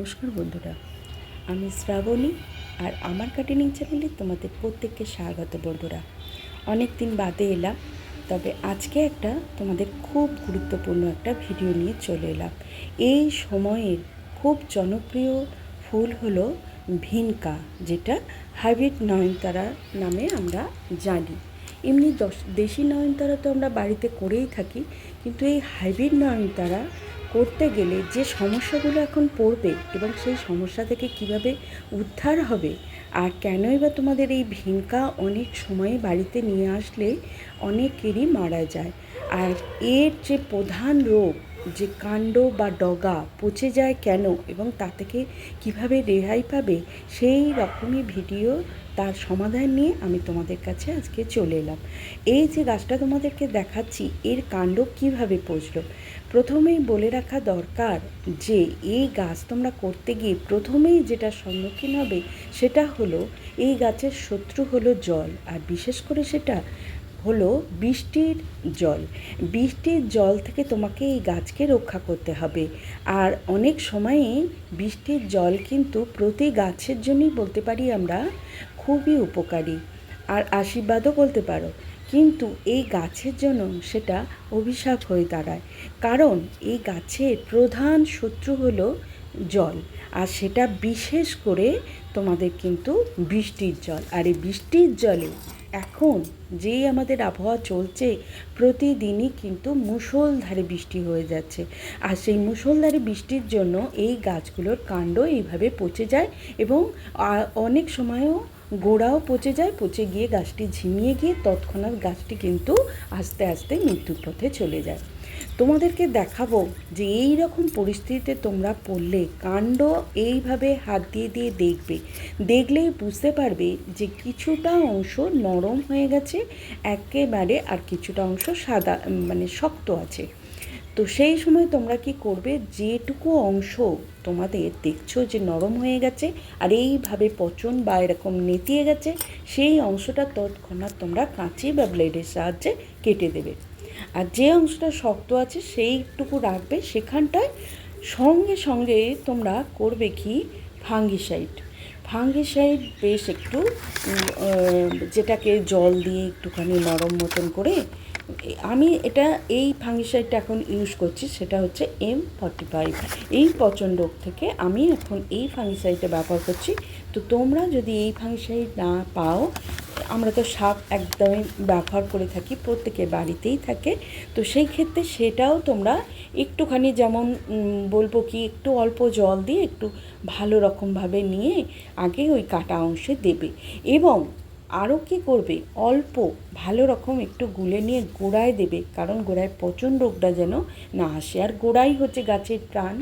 নমস্কার বন্ধুরা, আমি শ্রাবণী আর আমার গার্ডেনিং চ্যানেলে তোমাদের প্রত্যেককে স্বাগত। বন্ধুরা, অনেক দিন বাদে এলাম, তবে আজকে একটা তোমাদের খুব গুরুত্বপূর্ণ একটা ভিডিও নিয়ে চলে এলাম। এই সময়ের খুব জনপ্রিয় ফুল হলো ভিনকা, যেটা হাইব্রিড নয়নতারা নামে আমরা জানি। এমনি দেশি নয়নতারা তো আমরা বাড়িতে করেই থাকি, কিন্তু এই হাইব্রিড নয়নতারা করতে গেলে যে সমস্যাগুলো এখন পড়বে এবং সেই সমস্যা থেকে কিভাবে উদ্ধার হবে, আর কেনই বা তোমাদের এই ভিনকা অনেক সময় বাড়িতে নিয়ে আসলে অনেকেরই মারা যায়, আর এর যে প্রধান রোগ যে কাণ্ড বা ডগা পচে যায় কেন এবং তা থেকে কিভাবে রেহাই পাবে, সেই রকমই ভিডিও তার সমাধান নিয়ে আমি তোমাদের কাছে আজকে চলে এলাম। এই যে গাছটা তোমাদেরকে দেখাচ্ছি, এর কাণ্ড কিভাবে পচলো, প্রথমেই বলে রাখা দরকার যে এই গাছ তোমরা করতে গিয়ে প্রথমেই যেটা সম্মুখীন হবে সেটা হলো এই গাছের শত্রু হলো জল, আর বিশেষ করে সেটা হলো বৃষ্টির জল। বৃষ্টির জল থেকে তোমাকে এই গাছকে রক্ষা করতে হবে। আর অনেক সময়ে বৃষ্টির জল কিন্তু প্রতি গাছের জন্যই বলতে পারি আমরা খুবই উপকারী, আর আশীর্বাদও বলতে পারো, কিন্তু এই গাছের জন্য সেটা অভিশাপ হয়ে দাঁড়ায়। কারণ এই গাছের প্রধান শত্রু হলো জল, আর সেটা বিশেষ করে তোমাদের কিন্তু বৃষ্টির জল। আর এই বৃষ্টির জলে এখন যেই আমাদের আবহাওয়া চলছে, প্রতিদিনই কিন্তু মুষলধারে বৃষ্টি হয়ে যাচ্ছে, আর সেই মুষলধারে বৃষ্টির জন্য এই গাছগুলোর কাণ্ড এইভাবে পচে যায় এবং অনেক সময়ও গোড়াও পচে যায়, পচে গিয়ে গাছটি ঝিমিয়ে গিয়ে তৎক্ষণাৎ গাছটি কিন্তু আস্তে আস্তে মৃত্যুর পথে চলে যায়। তোমাদেরকে দেখাবো যে এই রকম পরিস্থিতিতে তোমরা পড়লে কাণ্ড এইভাবে হাত দিয়ে দিয়ে দেখলেই বুঝতে পারবে যে কিছুটা অংশ নরম হয়ে গেছে একেবারে, আর কিছুটা অংশ সাদা মানে শক্ত আছে। তো সেই সময় তোমরা কি করবে, যেটুকু অংশ তোমাদের দেখছো যে নরম হয়ে গেছে আর এইভাবে পচন বা এরকম নেতিয়ে গেছে, সেই অংশটা তৎক্ষণাৎ তোমরা কাঁচি বা ব্লেডের সাহায্যে কেটে দেবে। আর যে অংশটা শক্ত আছে সেইটুকু রাখবে, সেখানটায় সঙ্গে সঙ্গে তোমরা করবে কি, ফাঙ্গিসাইড বেশ একটু যেটাকে জল দিয়ে একটুখানি নরম মতন করে, আমি এই ফাঙ্গিসাইডটা এখন ইউজ করছি, সেটা হচ্ছে M45। এই পচন রোগ থেকে আমি এখন এই ফাঙ্গিসাইডটা ব্যবহার করছি। তো তোমরা যদি এই ফাঙ্গিসাইড না পাও, আমরা তো সাপ একদমই ব্যবহার করে থাকি, প্রত্যেকের বাড়িতেই থাকে, তো সেই ক্ষেত্রে সেটাও তোমরা একটুখানি, যেমন বলবো কি, একটু অল্প জল দিয়ে একটু ভালো রকমভাবে নিয়ে আগে ওই কাটা অংশে দেবে, এবং আরও কী করবে, অল্প ভালো রকম একটু গুলে নিয়ে গোড়ায় দেবে, কারণ গোড়ায় পচন রোগটা যেন না আসে, আর গোড়াই হচ্ছে গাছের প্রাণ।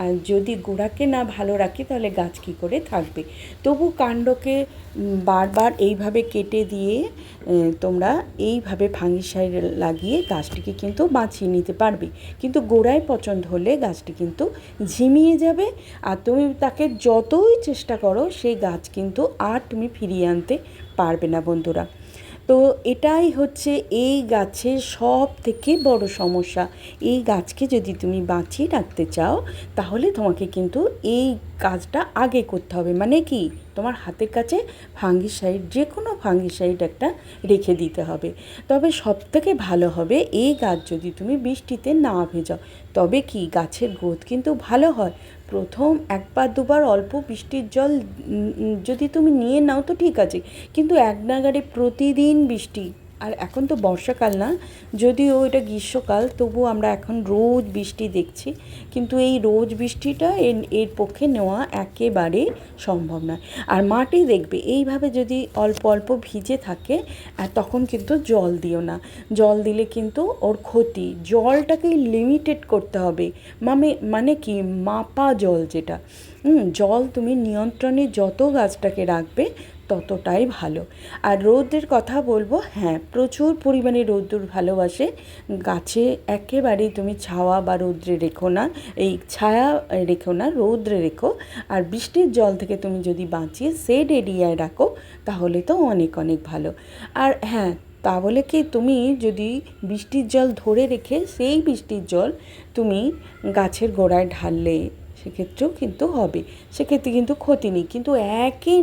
আর যদি গোড়াকে না ভালো রাখি তাহলে গাছ কী করে থাকবে। তবু কাণ্ডকে বারবার এইভাবে কেটে দিয়ে তোমরা এইভাবে ফাঙ্গিসাইড লাগিয়ে গাছটিকে কিন্তু বাঁচিয়ে নিতে পারবে, কিন্তু গোড়ায় পচন হলে গাছটি কিন্তু ঝিমিয়ে যাবে, আর তুমি তাকে যতই চেষ্টা করো সেই গাছ কিন্তু আর তুমি ফিরিয়ে আনতে পারবে না বন্ধুরা। তো এটাই হচ্ছে এই গাছের সব থেকে বড় সমস্যা। এই গাছকে যদি তুমি বাঁচিয়ে রাখতে চাও তাহলে তোমাকে কিন্তু এই কাজটা আগে করতে হবে, মানে কি, তোমার হাতের কাছে ফাঙ্গিসাইড, যে কোনো ফাঙ্গিসাইড একটা রেখে দিতে হবে। তবে সবথেকে ভালো হবে এই গাছ যদি তুমি বৃষ্টিতে না ভেজাও, তবে কি গাছের গ্রোথ কিন্তু ভালো হয়। প্রথম একবার দুবার অল্প বৃষ্টির জল যদি তুমি নিয়ে নাও তো ঠিক আছে, কিন্তু এক নাগাড়ে প্রতিদিন বৃষ্টি, আর এখন তো বর্ষাকাল না, যদিও এটা গ্রীষ্মকাল, তবু আমরা এখন রোজ বৃষ্টি দেখছি, কিন্তু এই রোজ বৃষ্টিটা এর পক্ষে নেওয়া একেবারে সম্ভব নয়। আর মাটি দেখবে এইভাবে যদি অল্প অল্প ভিজে থাকে, আর তখন কিন্তু জল দিও না, জল দিলে কিন্তু ওর ক্ষতি। জলটাকে লিমিটেড করতে হবে, মানে কি, মাপা জল, যেটা জল তুমি নিয়ন্ত্রণে যত গাছটাকে রাখবে ততটাই ভালো। আর রৌদ্রের কথা বলবো, হ্যাঁ, প্রচুর পরিমাণে রৌদ্র ভালোবাসে গাছে, একেবারেই তুমি ছাওয়া বা রৌদ্রে রেখো না, এই ছায়া রেখো না, রৌদ্রে রেখো। আর বৃষ্টির জল থেকে তুমি যদি বাঁচিয়ে শেড এরিয়ায় রাখো তাহলে তো অনেক অনেক ভালো। আর হ্যাঁ, তা বলে কি, তুমি যদি বৃষ্টির জল ধরে রেখে সেই বৃষ্টির জল তুমি গাছের গোড়ায় ঢাললে সেক্ষেত্রেও কিন্তু হবে, সেক্ষেত্রে কিন্তু ক্ষতি নেই। কিন্তু একই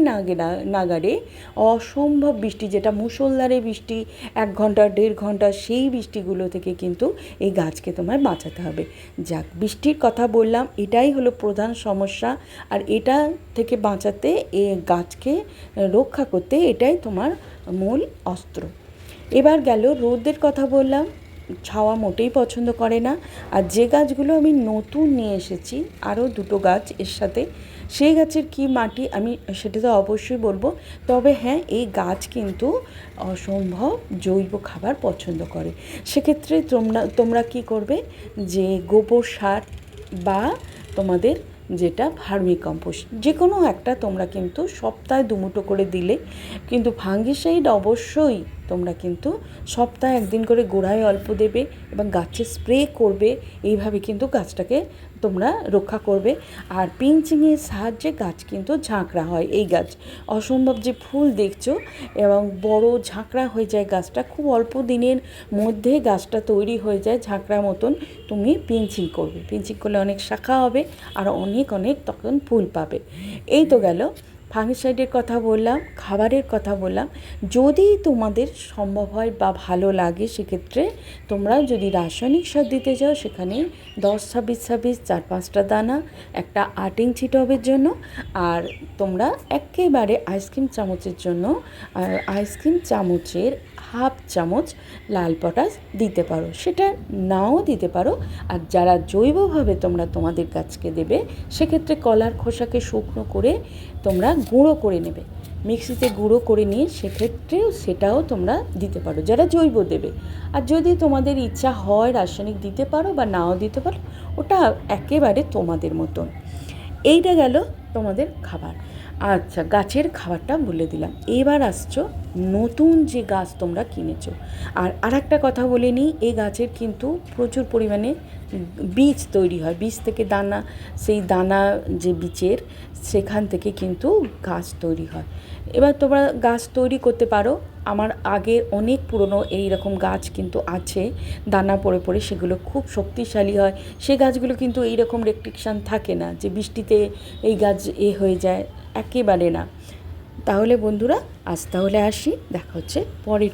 নাগাড়ে অসম্ভব বৃষ্টি, যেটা মুষলধারে বৃষ্টি 1 ঘন্টা 1.5 ঘন্টা, সেই বৃষ্টিগুলো থেকে কিন্তু এই গাছকে তোমায় বাঁচাতে হবে। যাক, বৃষ্টির কথা বললাম, এটাই হলো প্রধান সমস্যা। আর এটা থেকে বাঁচাতে, এ গাছকে রক্ষা করতে এটাই তোমার মূল অস্ত্র। এবার গেল রোদের কথা বললাম, ছাওয়া মোটেই পছন্দ করে না। আর যে গাছগুলো আমি নতুন নিয়ে এসেছি, আরও 2টো গাছ এর সাথে, সেই গাছের কি মাটি আমি সেটা তো অবশ্যই বলবো। তবে হ্যাঁ, এই গাছ কিন্তু অসম্ভব জৈব খাবার পছন্দ করে। সেক্ষেত্রে তোমরা কি করবে, যে গোবর সার বা তোমাদের যেটা ভার্মি কম্পোস্ট, যে কোনো একটা তোমরা কিন্তু সপ্তাহে 2 মুঠো করে দিলে, কিন্তু ফাঙ্গিসাইড অবশ্যই তোমরা কিন্তু সপ্তাহে 1 দিন করে গোড়ায় অল্প দেবে এবং গাছে স্প্রে করবে। এইভাবে কিন্তু গাছটাকে তোমরা রক্ষা করবে। আর পিঞ্চিংয়ের সাহায্যে গাছ কিন্তু ঝাঁকড়া হয়। এই গাছ অসম্ভব যে ফুল দেখছো এবং বড় ঝাঁকড়া হয়ে যায় গাছটা, খুব অল্প দিনের মধ্যে গাছটা তৈরি হয়ে যায় ঝাঁকড়া মতন। তুমি পিঞ্চিং করবে, পিঞ্চিং করলে অনেক শাখা হবে আর অনেক তখন ফুল পাবে। এই তো গেল ফাঙ্গিসাইডের কথা বললাম, খাবারের কথা বললাম। যদি তোমাদের সম্ভব হয় বা ভালো লাগে, সেক্ষেত্রে তোমরা যদি রাসায়নিক সার দিতে চাও, সেখানে 10-26-26 4-5টা দানা, একটা 8 ইঞ্চি টবের জন্য। আর তোমরা একেবারে আইসক্রিম চামচের জন্য আইসক্রিম চামচের 1/2 চামচ লাল পটাশ দিতে পারো, সেটা নাও দিতে পারো। আর যারা জৈবভাবে তোমরা তোমাদের গাছকে দেবে, সেক্ষেত্রে কলার খোসাকে শুকনো করে তোমরা গুঁড়ো করে নেবে, মিক্সিতে গুঁড়ো করে নিয়ে সেক্ষেত্রেও সেটাও তোমরা দিতে পারো, যারা জৈব দেবে। আর যদি তোমাদের ইচ্ছা হয় রাসায়নিক দিতে পারো বা নাও দিতে পারো, ওটা একেবারে তোমাদের মতন। এইটা গেল তোমাদের খাবার। আচ্ছা, গাছের খাবারটা বলে দিলাম। এবার আসছো নতুন যে গাছ তোমরা কিনেছো। আর একটা কথা বলে নিই, এই গাছের কিন্তু প্রচুর পরিমাণে বীজ তৈরি হয়, বীজ থেকে দানা, সেই দানা যে বীজের, সেখান থেকে কিন্তু গাছ তৈরি হয়। এবার তোমরা গাছ তৈরি করতে পারো। আমার আগের অনেক পুরনো এই রকম গাছ কিন্তু আছে, দানা পড়ে পড়ে, সেগুলো খুব শক্তিশালী হয়। সে গাছগুলো কিন্তু এই রকম রেস্ট্রিকশান থাকে না যে বৃষ্টিতে এই গাছ হয়ে যায়, একেবারে না। তাহলে বন্ধুরা, আজ তাহলে আসি, দেখা হচ্ছে পরের